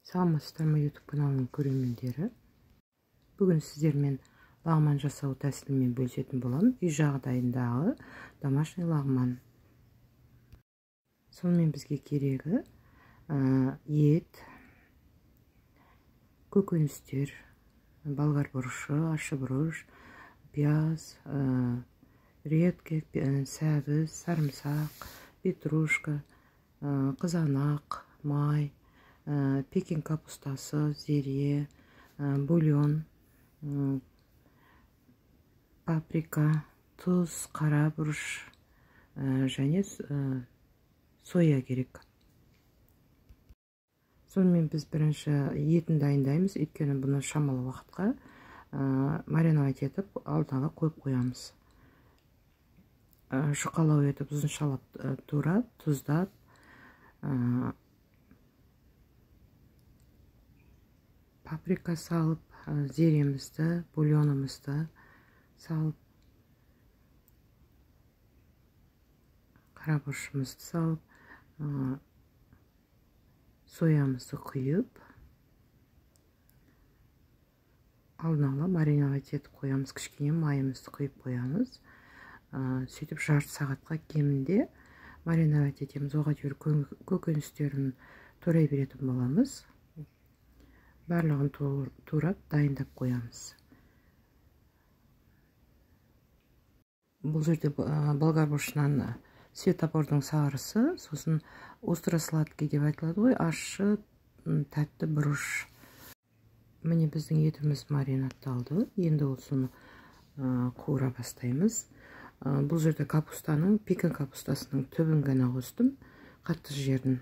Саламатсыздар ма, YouTube каналының көрермендері. Бүгін сіздермен лағман жасау тәсілімен бөлісетін боламын. Үй жағдайындағы домашний лағман. Сонымен бізге керегі ет, көкөністер, болгар бұрышы, ащы бұрыш, пияз, редька, сәбіз, сарымсақ, петрушка, қызанақ, май, пекин капустасы, зере, бульон, паприка, тұз, қара бұрыш және соя керек. Сонымен біз бірінші етін дайындаймыз, өйткені бұны шамалы уақытқа мариновать етіп алдын ала қойып қоямыз. Жұқалау етіп, ұзыншалап турап, тұздап, паприка салып, зеремізді, бульонымызды салып, қара бұрышымызды салып, соямызды құйып, алдын ала мариновать етіп қоямыз. Кішкене майымызды құйып қоямыз. Сөйтіп жарты сағатқа кемінде мариновать етеміз. Оған дейін көкөністерін турай беретін боламыз. Барлығын турап дайындап қоямыз. Бұл жерде болгар бұрышынан светофордың сарысы, сосын остро-сладкий деп айтылады ғой, ащы тәтті бұрыш. Міне біздің етіміз маринадталды. Енді осыны қуыра бастаймыз. Бұл жерде капустаның, пекин капустасының түбін ғана қостым, қатты жерін.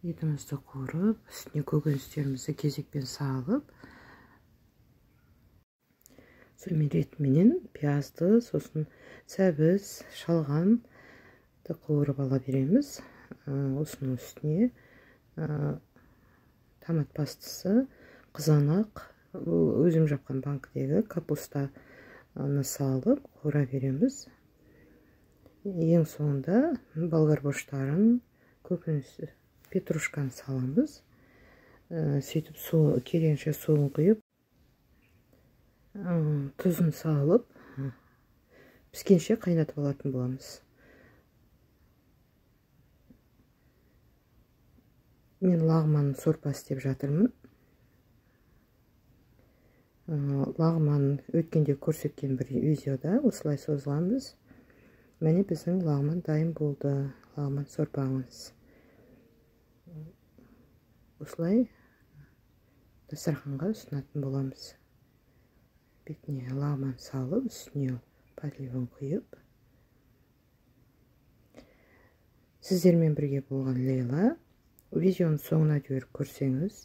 Етімізді қуырып, үстіне көкөністерімізді кезекпен салып, сонымен ретіменен пиязды, сосын сәбіз, шалғанды қуырып ала береміз. Осының үстіне томат пастасы, қызанақ, өзім жапқан банкідегі капустаны салып қуыра береміз. Ең соңында болгар бұрыштарын, көкөністі, петрушканы саламыз. Сөйтіп кереңше суын құйып, тұзын салып, піскенше қайнатып алатын боламыз. Мен лағман сорпасы деп жатырмын. Лағман өткенде көрсеткен бір видеода осылай созыламыз. Міне біздің лағман дайын болды. Лағман сорпамыз. Осылай дастарханға ұсынатын боламыз. Бетіне лағман салып, үстіне подливын құйып. Сіздермен бірге болған Лейла. Видеоның соңына дейін көрсеңіз,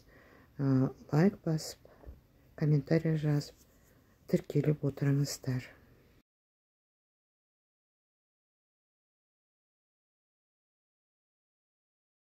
лайк басып, комментарий жазып, тіркеліп отырыңыздар.